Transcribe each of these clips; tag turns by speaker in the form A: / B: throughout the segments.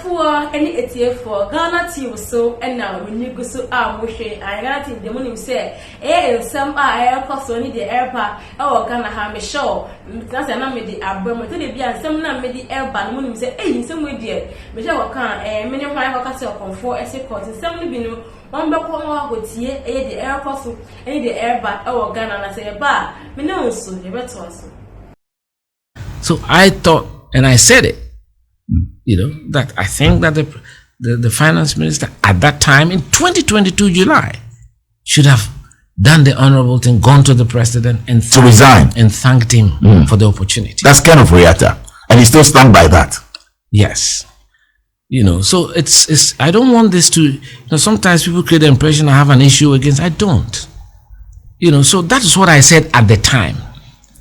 A: for any ETF Ghana team so and now when you go so Moshe I got it the money say some air cost only the airpa Ghana have a show that's an amedy abroad and some made the air ban money say hey some way dear Michelle can many of my castle comfort as a court and some been one back one with here the air cost any the air bat Ghana and I say bar me no so the better also.
B: So I thought, and I said it, that I think that the finance minister at that time in 2022 July should have done the honorable thing, gone to the president and thanked him for the opportunity.
C: That's kind of Reata, and he still stand by that.
B: Yes, so it's. I don't want this to. Sometimes people create the impression I have an issue against. I don't. So that is what I said at the time.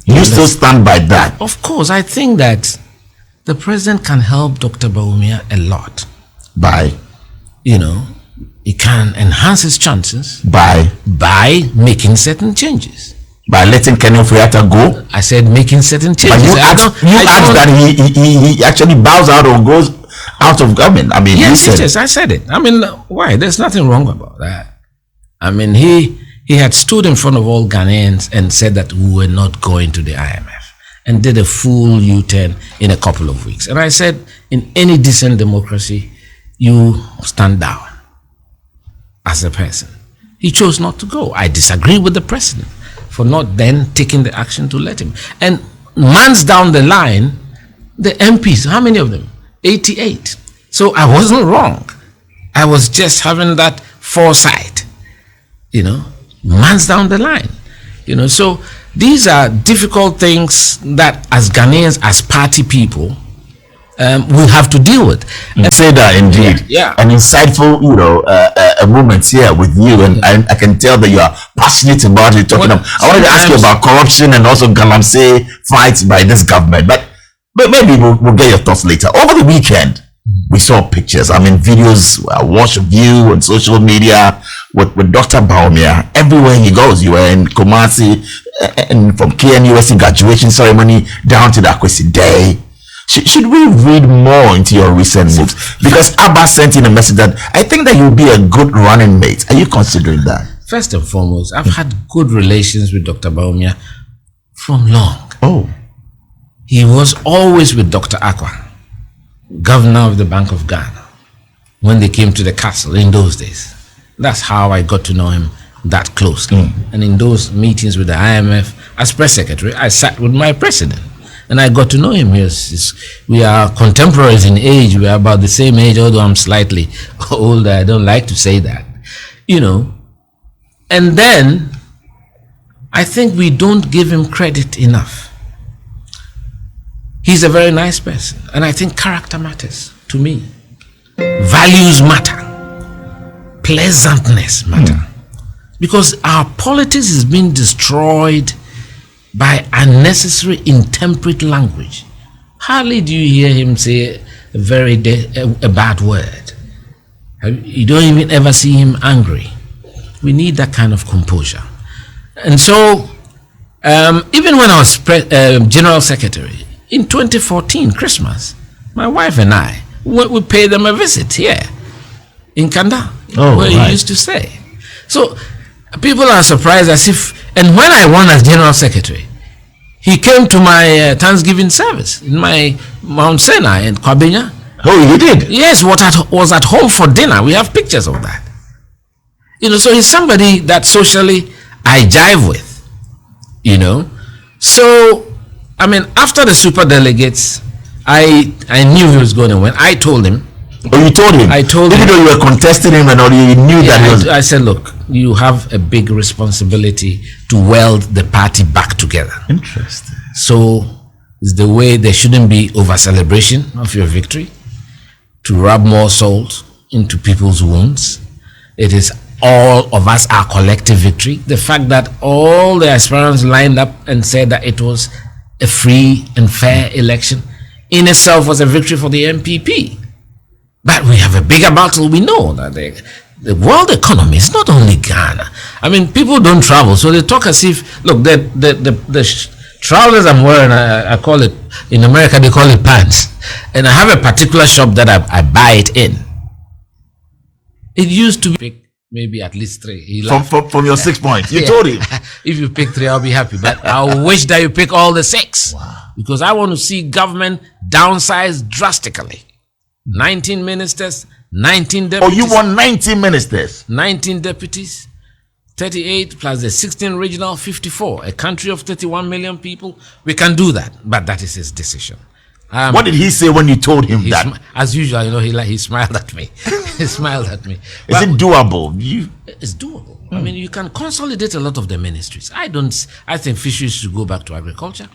C: You still stand by that?
B: Of course, I think that the president can help Dr. Bawumia a lot.
C: By?
B: He can enhance his chances.
C: By?
B: By making certain changes.
C: By letting Kenny Friata go?
B: I said making certain changes.
C: But you asked that he actually bows out or goes out of government. I mean,
B: yes, I said it. I mean, why? There's nothing wrong about that. I mean, he had stood in front of all Ghanaians and said that we were not going to the IMF and did a full U-turn in a couple of weeks. And I said, in any decent democracy, you stand down as a person. He chose not to go. I disagree with the president for not then taking the action to let him. And months down the line, the MPs, how many of them? 88. So I wasn't wrong. I was just having that foresight, months down the line, so these are difficult things that as Ghanaians, as party people, we have to deal with.
C: And say that indeed, an insightful, a moment here with you, and I can tell that you are passionate about it. I wanted to ask you about corruption and also galamsey fights by this government, but maybe we'll get your thoughts later. Over the weekend, we saw pictures, videos I watched of you on social media with Dr. Bawumia. Everywhere he goes, you were in Kumasi, and from KNUST graduation ceremony down to the Akwesi Day. Should we read more into your recent moves? Because Abba sent in a message that I think that you'll be a good running mate. Are you considering that?
B: First and foremost, I've had good relations with Dr. Bawumia from long.
C: Oh.
B: He was always with Dr. Akwa, governor of the Bank of Ghana, when they came to the castle in those days. That's how I got to know him that closely. And in those meetings with the IMF, as press secretary, I sat with my president and I got to know him. We are contemporaries in age. We are about the same age, although I'm slightly older. I don't like to say that, And then I think we don't give him credit enough. He's a very nice person, and I think character matters to me. Values matter. Pleasantness matter. Because our politics is being destroyed by unnecessary intemperate language. Hardly do you hear him say a bad word. You don't even ever see him angry. We need that kind of composure. And so, even when I was General Secretary, in 2014, Christmas, my wife and I, we paid them a visit here in Kanda, where he used to stay. So people are surprised as if, and when I won as General Secretary, he came to my Thanksgiving service in my Mount Sinai in Kwabena.
C: Oh, he did?
B: Yes, was at home for dinner. We have pictures of that. So he's somebody that socially I jive with, So, after the super delegates, I knew he was going to win. I told him.
C: Oh, you told him?
B: I told him.
C: Even though you were contesting him and all, you knew that he was...
B: I said, look, you have a big responsibility to weld the party back together.
C: Interesting.
B: So, it's the way there shouldn't be over-celebration of your victory, to rub more salt into people's wounds. It is all of us, our collective victory. The fact that all the aspirants lined up and said that it was a free and fair election in itself was a victory for the MPP. But we have a bigger battle. We know that the world economy is not only Ghana. People don't travel, so they talk as if, look, the trousers I'm wearing, I call it, in America they call it pants. And I have a particular shop that I buy it in. It used to be maybe at least 3.
C: From your 6 points. You told him.
B: If you pick 3, I'll be happy. But I wish that you pick all the 6.
C: Wow.
B: Because I want to see government downsized drastically. 19 ministers, 19 deputies.
C: Oh, you want 19 ministers?
B: 19 deputies, 38 plus the 16 regional, 54. A country of 31 million people. We can do that. But that is his decision.
C: What did he say when you told him that?
B: As usual, he smiled at me. He smiled at me.
C: Is it doable?
B: It's doable. I mean, you can consolidate a lot of the ministries. I think fisheries should go back to agriculture.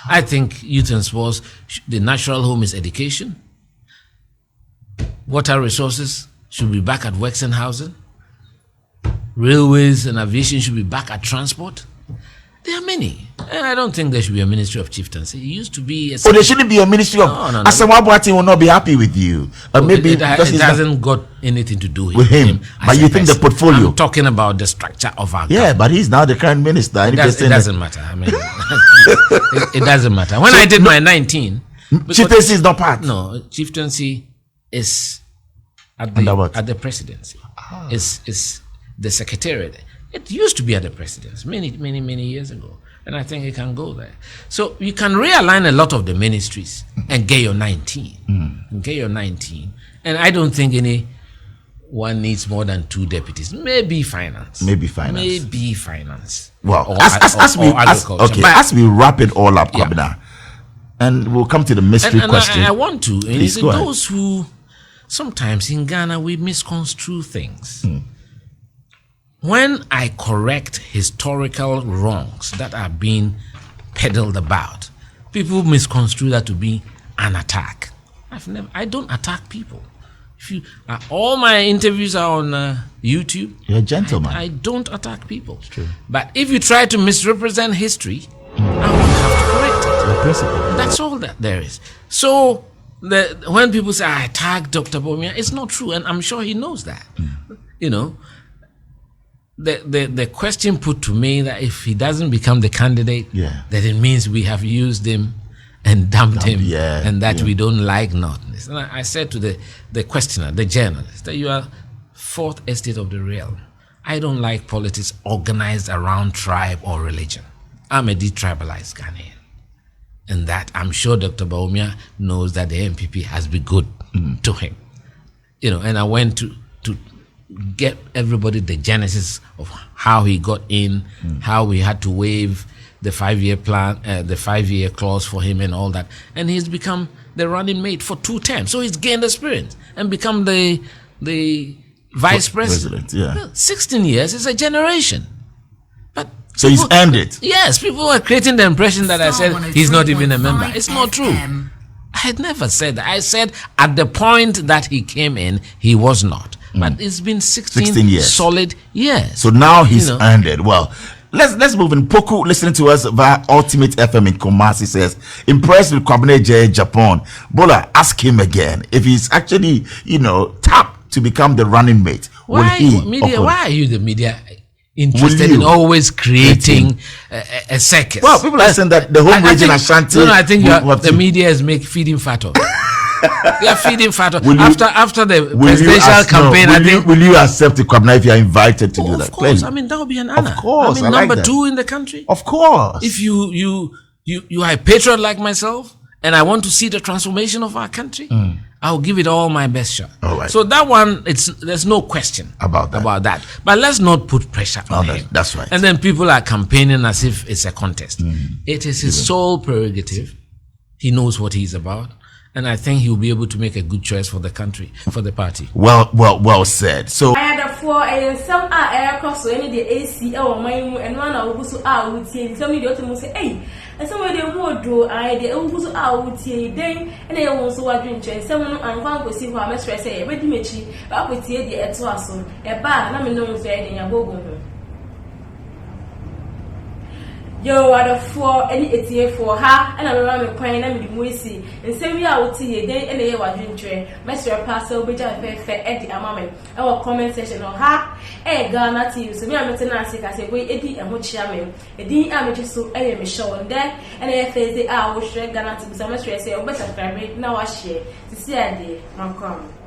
B: I think youth and sports, the natural home is education. Water resources should be back at works and housing. Railways and aviation should be back at transport. There are many. And I don't think there should be a ministry of chieftaincy. It used to be a...
C: there shouldn't be a ministry of...
B: No.
C: Asamoah will not be happy with you. Maybe
B: it hasn't got anything to do
C: with him. But you think the portfolio...
B: I'm talking about the structure of our
C: government. But he's now the current minister.
B: It doesn't matter. I mean, it doesn't matter. When I did my 19...
C: Chieftaincy is not part.
B: No, chieftaincy is at the presidency. Is the secretariat. It used to be at the presidency many years ago, and I think it can go there. So you can realign a lot of the ministries and get your 19. Get your 19, and I don't think anyone needs more than 2 deputies. Maybe finance.
C: Well, as we wrap it all up, Kwabena, and we'll come to the mystery question.
B: I want to. Please, those who sometimes in Ghana we misconstrue things. When I correct historical wrongs that are being peddled about, people misconstrue that to be an attack. I don't attack people. All my interviews are on YouTube.
C: You're a gentleman.
B: I don't attack people. It's true. But if you try to misrepresent history, I will have to correct it. That's all that there is. So when people say I attack Dr. Bawumia, it's not true, and I'm sure he knows that. You know. The question put to me that if he doesn't become the candidate, then it means we have used him and dumped him, and that we don't like nothingness. And I said to the questioner, the journalist, that you are 4th estate of the realm. I don't like politics organized around tribe or religion. I'm a detribalized Ghanaian. And that I'm sure Dr. Bawumia knows that the MPP has been good to him. You know, and I went to get everybody the genesis of how he got in, how we had to waive the 5-year plan, the 5-year clause for him and all that. And he's become the running mate for 2 terms. So he's gained experience and become the vice president. 16 years is a generation. But
C: so he's earned it.
B: Yes, people were creating the impression that I said he's not even a member. It's not true. I had never said that. I said at the point that he came in, he was not. But it's been 16 years. Solid years.
C: So now he's earned it. Well, let's move in. Poku listening to us via Ultimate FM in Kumasi says, impressed with Kwabena ァgyapong. Bola, ask him again if he's actually, tapped to become the running mate.
B: Why are you the media interested in always creating a circus?
C: Well, people are saying that the home region Ashanti.
B: I think the media is feeding fat off. They are feeding fat off. After the presidential campaign.
C: Will you accept the Kwabena if you are invited to do that?
B: Of course. I mean, that would be an honor.
C: Of course.
B: Number 2 in the country.
C: Of course.
B: If you are a patriot like myself, and I want to see the transformation of our country, I'll give it all my best shot.
C: All right.
B: So that one, there's no question about that. But let's not put pressure on him.
C: That's right.
B: And then people are campaigning as if it's a contest. It is his sole prerogative. He knows what he's about. And I think he'll be able to make a good choice for the country, for the party.
C: Well said. So
A: I had some ァecrets so any the AC or my and one I will so out with some idiot will say, hey, and somebody who do I the Ugusu out with then and they also want to drink someone and one will see what I'm say, ready me, but with the Etwason, a bar, let me know say in your bogo. yo ada for any etie for ha and I me kwan na me di moisi nsem ya wo tie den ene ye wadwentwe mesre pass obeja fe e di amame e wo comment section no ha Ghana TV so me amete na ase ka se boy edi eho chia me edi ameche so e ye me show nde ene ye Thursday a wo hwere Ghana TV so mesre say o be subscribe na wa share sisi ade mankom